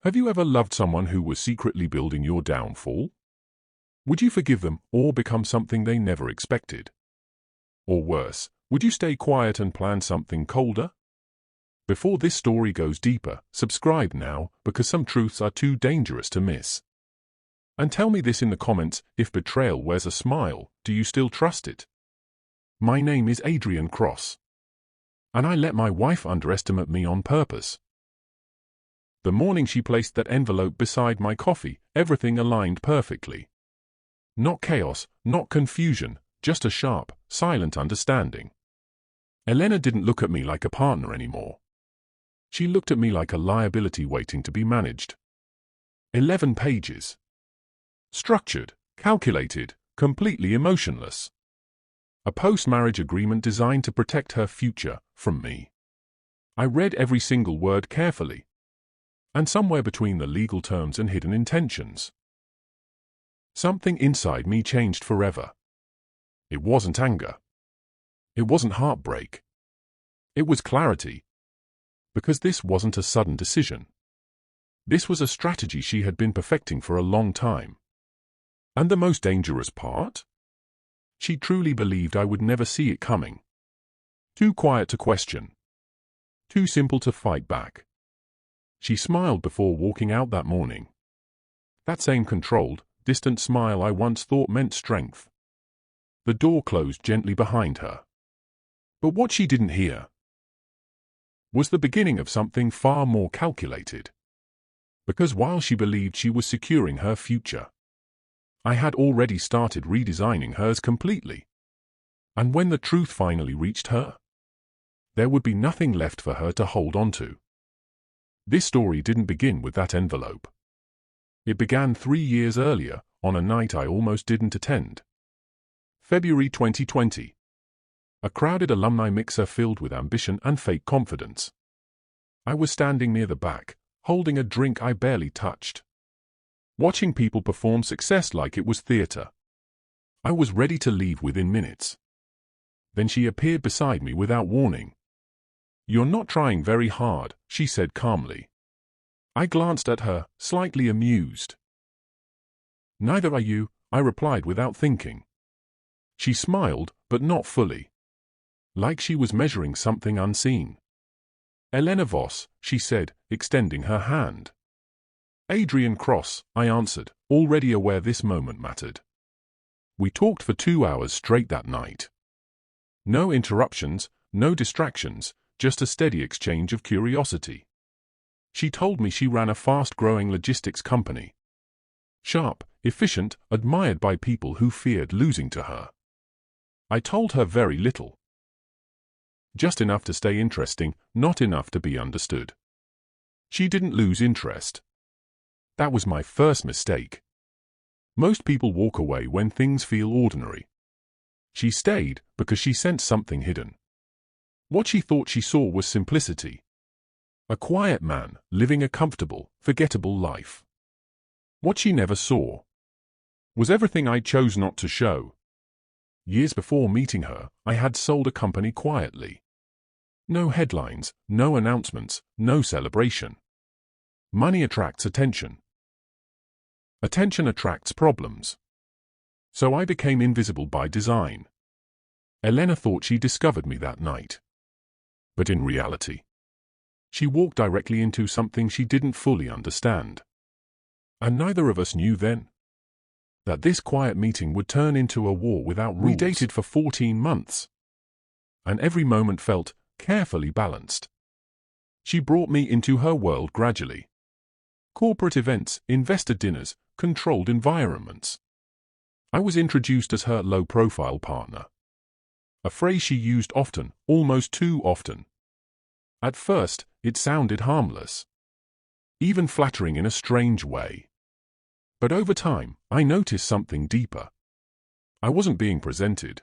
Have you ever loved someone who was secretly building your downfall? Would you forgive them or become something they never expected? Or worse, would you stay quiet and plan something colder? Before this story goes deeper, subscribe now, because some truths are too dangerous to miss. And tell me this in the comments: if betrayal wears a smile, do you still trust it? My name is Adrian Cross, and I let my wife underestimate me on purpose. The morning she placed that envelope beside my coffee, everything aligned perfectly. Not chaos, not confusion, just a sharp, silent understanding. Elena didn't look at me like a partner anymore. She looked at me like a liability waiting to be managed. 11 pages. Structured, calculated, completely emotionless. A post-marriage agreement designed to protect her future from me. I read every single word carefully. And somewhere between the legal terms and hidden intentions, something inside me changed forever. It wasn't anger. It wasn't heartbreak. It was clarity. Because this wasn't a sudden decision. This was a strategy she had been perfecting for a long time. And the most dangerous part? She truly believed I would never see it coming. Too quiet to question. Too simple to fight back. She smiled before walking out that morning. That same controlled, distant smile I once thought meant strength. The door closed gently behind her. But what she didn't hear was the beginning of something far more calculated. Because while she believed she was securing her future, I had already started redesigning hers completely. And when the truth finally reached her, there would be nothing left for her to hold on to. This story didn't begin with that envelope. It began 3 years earlier, on a night I almost didn't attend. February 2020. A crowded alumni mixer filled with ambition and fake confidence. I was standing near the back, holding a drink I barely touched. Watching people perform success like it was theater. I was ready to leave within minutes. Then she appeared beside me without warning. "You're not trying very hard," she said calmly. I glanced at her, slightly amused. "Neither are you," I replied without thinking. She smiled, but not fully. Like she was measuring something unseen. "Elena Voss," she said, extending her hand. "Adrian Cross," I answered, already aware this moment mattered. We talked for 2 hours straight that night. No interruptions, no distractions, just a steady exchange of curiosity. She told me she ran a fast-growing logistics company. Sharp, efficient, admired by people who feared losing to her. I told her very little. Just enough to stay interesting, not enough to be understood. She didn't lose interest. That was my first mistake. Most people walk away when things feel ordinary. She stayed because she sensed something hidden. What she thought she saw was simplicity. A quiet man, living a comfortable, forgettable life. What she never saw was everything I chose not to show. Years before meeting her, I had sold a company quietly. No headlines, no announcements, no celebration. Money attracts attention. Attention attracts problems. So I became invisible by design. Elena thought she discovered me that night. But in reality, she walked directly into something she didn't fully understand. And neither of us knew then that this quiet meeting would turn into a war without rules. We dated for 14 months. And every moment felt carefully balanced. She brought me into her world gradually. Corporate events, investor dinners, controlled environments. I was introduced as her low-profile partner. A phrase she used often, almost too often. At first, it sounded harmless. Even flattering in a strange way. But over time, I noticed something deeper. I wasn't being presented.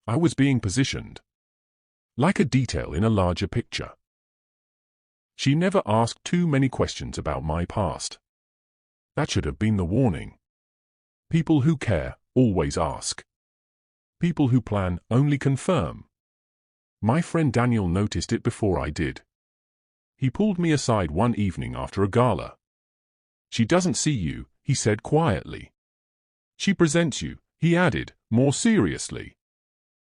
I was being positioned. Like a detail in a larger picture. She never asked too many questions about my past. That should have been the warning. People who care always ask. People who plan only confirm. My friend Daniel noticed it before I did. He pulled me aside one evening after a gala. She doesn't see you, he said quietly. She presents you, he added, more seriously.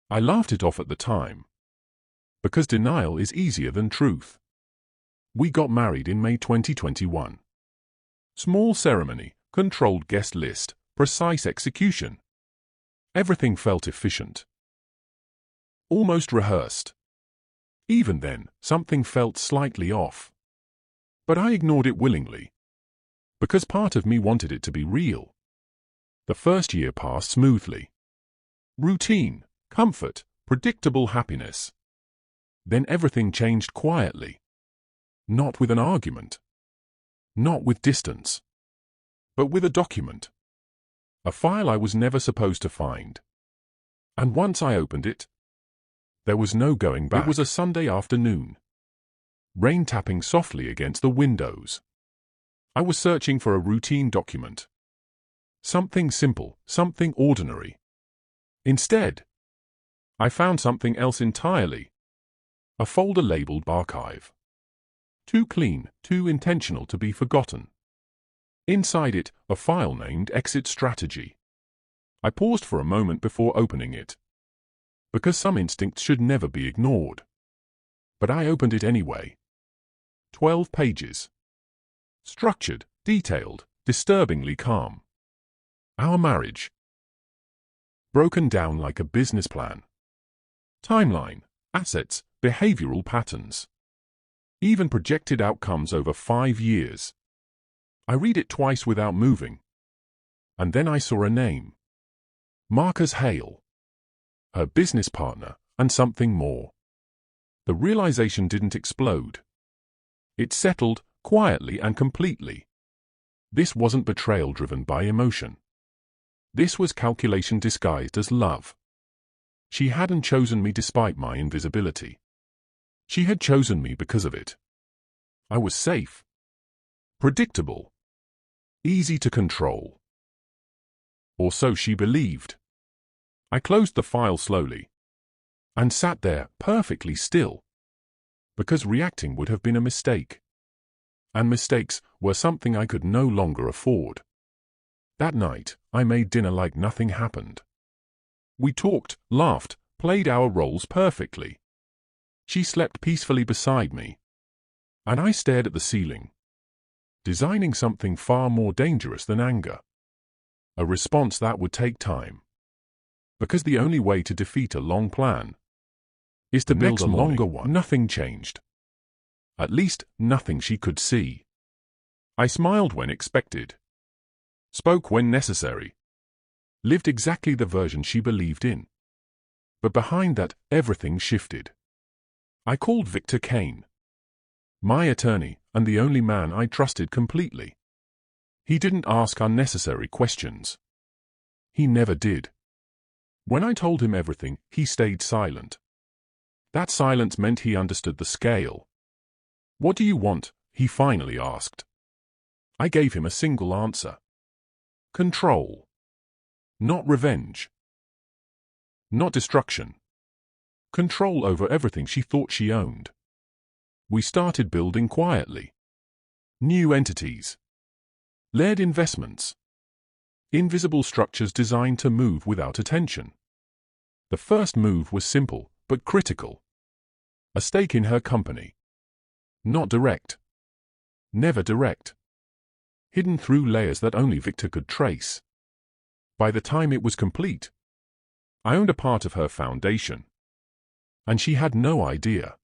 I laughed it off at the time. Because denial is easier than truth. We got married in May 2021. Small ceremony, controlled guest list, precise execution. Everything felt efficient. Almost rehearsed. Even then, something felt slightly off. But I ignored it willingly. Because part of me wanted it to be real. The first year passed smoothly. Routine, comfort, predictable happiness. Then everything changed quietly. Not with an argument. Not with distance. But with a document. A file I was never supposed to find. And once I opened it, there was no going back. It was a Sunday afternoon. Rain tapping softly against the windows. I was searching for a routine document. Something simple, something ordinary. Instead, I found something else entirely. A folder labeled archive. Too clean, too intentional to be forgotten. Inside it, a file named Exit Strategy. I paused for a moment before opening it. Because some instincts should never be ignored. But I opened it anyway. 12 pages. Structured, detailed, disturbingly calm. Our marriage. Broken down like a business plan. Timeline, assets, behavioral patterns. Even projected outcomes over 5 years. I read it twice without moving. And then I saw a name. Marcus Hale. Her business partner, and something more. The realization didn't explode. It settled, quietly and completely. This wasn't betrayal driven by emotion. This was calculation disguised as love. She hadn't chosen me despite my invisibility. She had chosen me because of it. I was safe. Predictable. Easy to control. Or so she believed. I closed the file slowly. And sat there, perfectly still. Because reacting would have been a mistake. And mistakes were something I could no longer afford. That night, I made dinner like nothing happened. We talked, laughed, played our roles perfectly. She slept peacefully beside me. And I stared at the ceiling. Designing something far more dangerous than anger. A response that would take time. Because the only way to defeat a long plan is to build a longer one. Nothing changed. At least, nothing she could see. I smiled when expected. Spoke when necessary. Lived exactly the version she believed in. But behind that, everything shifted. I called Victor Kane. My attorney, and the only man I trusted completely. He didn't ask unnecessary questions. He never did. When I told him everything, he stayed silent. That silence meant he understood the scale. What do you want? He finally asked. I gave him a single answer. Control. Not revenge. Not destruction. Control over everything she thought she owned. We started building quietly. New entities. Led investments. Invisible structures designed to move without attention. The first move was simple, but critical. A stake in her company. Not direct. Never direct. Hidden through layers that only Victor could trace. By the time it was complete, I owned a part of her foundation. And she had no idea.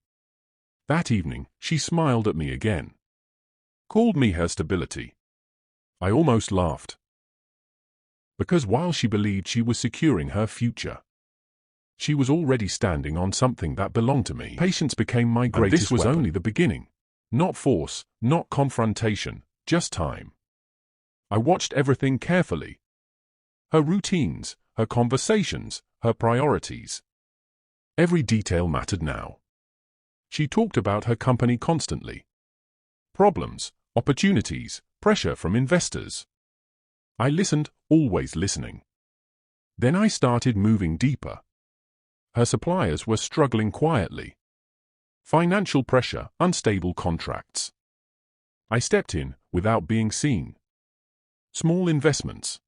That evening, she smiled at me again. Called me her stability. I almost laughed. Because while she believed she was securing her future, she was already standing on something that belonged to me. Patience became my greatest weapon. This was only the beginning. Not force, not confrontation, just time. I watched everything carefully. Her routines, her conversations, her priorities. Every detail mattered now. She talked about her company constantly. Problems, opportunities, pressure from investors. I listened, always listening. Then I started moving deeper. Her suppliers were struggling quietly. Financial pressure, unstable contracts. I stepped in, without being seen, Small investments.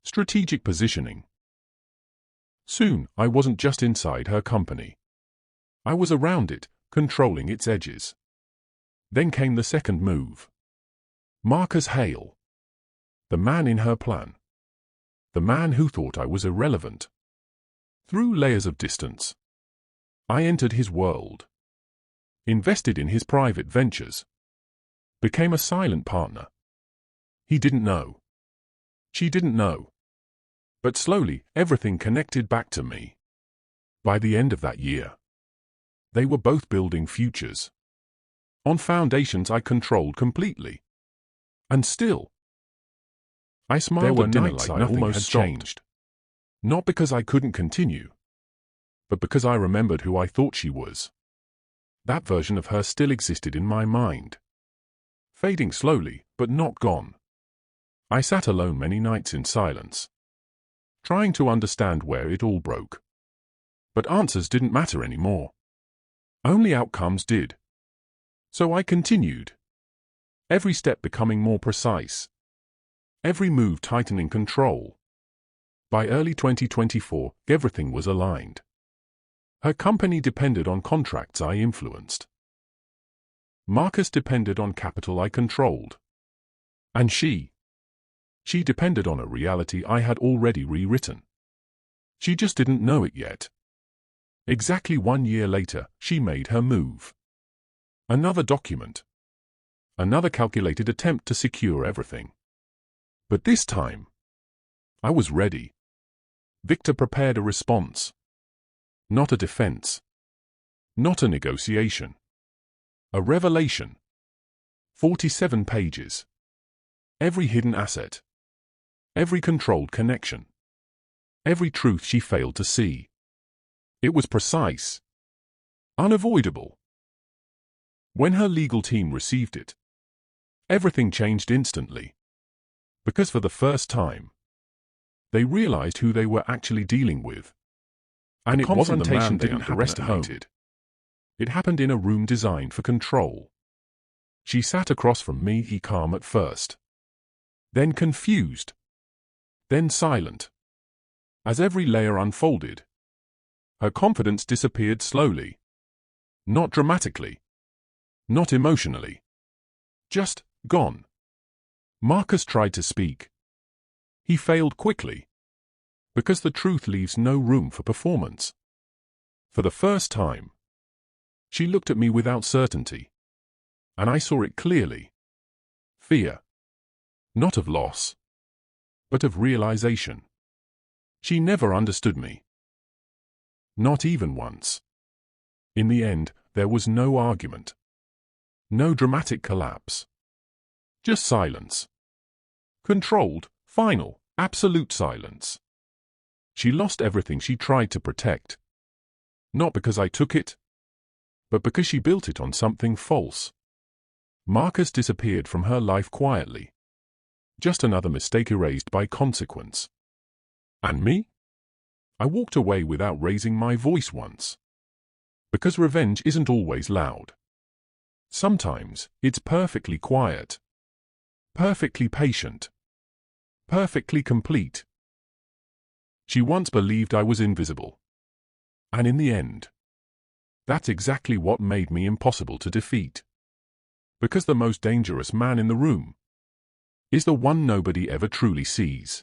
Strategic positioning. Soon, I wasn't just inside her company. I was around it, controlling its edges. Then came the second move. Marcus Hale. The man in her plan. The man who thought I was irrelevant. Through layers of distance, I entered his world. Invested in his private ventures. Became a silent partner. He didn't know. She didn't know. But slowly, everything connected back to me. By the end of that year, they were both building futures. On foundations I controlled completely. And still, I smiled There were at dinner nights like I nothing almost had stopped. changed. Not because I couldn't continue, but because I remembered who I thought she was. That version of her still existed in my mind. Fading slowly, but not gone. I sat alone many nights in silence, trying to understand where it all broke. But answers didn't matter anymore. Only outcomes did. So I continued. Every step becoming more precise. Every move tightening control. By early 2024, everything was aligned. Her company depended on contracts I influenced. Marcus depended on capital I controlled. And she depended on a reality I had already rewritten. She just didn't know it yet. Exactly 1 year later, she made her move. Another document. Another calculated attempt to secure everything. But this time, I was ready. Victor prepared a response. Not a defense. Not a negotiation. A revelation. 47 pages. Every hidden asset. Every controlled connection. Every truth she failed to see. It was precise. Unavoidable. When her legal team received it, everything changed instantly. Because for the first time, they realized who they were actually dealing with. And it wasn't the man they underestimated. It happened in a room designed for control. She sat across from me, he calm at first. Then confused. Then silent. As every layer unfolded, her confidence disappeared slowly. Not dramatically. Not emotionally. Just gone. Marcus tried to speak. He failed quickly. Because the truth leaves no room for performance. For the first time, she looked at me without certainty. And I saw it clearly. Fear. Not of loss, but of realization. She never understood me. Not even once. In the end, there was no argument. No dramatic collapse. Just silence. Controlled, final, absolute silence. She lost everything she tried to protect. Not because I took it, but because she built it on something false. Marcus disappeared from her life quietly. Just another mistake erased by consequence. And me? I walked away without raising my voice once. Because revenge isn't always loud. Sometimes, it's perfectly quiet. Perfectly patient. Perfectly complete. She once believed I was invisible. And in the end, that's exactly what made me impossible to defeat. Because the most dangerous man in the room is the one nobody ever truly sees.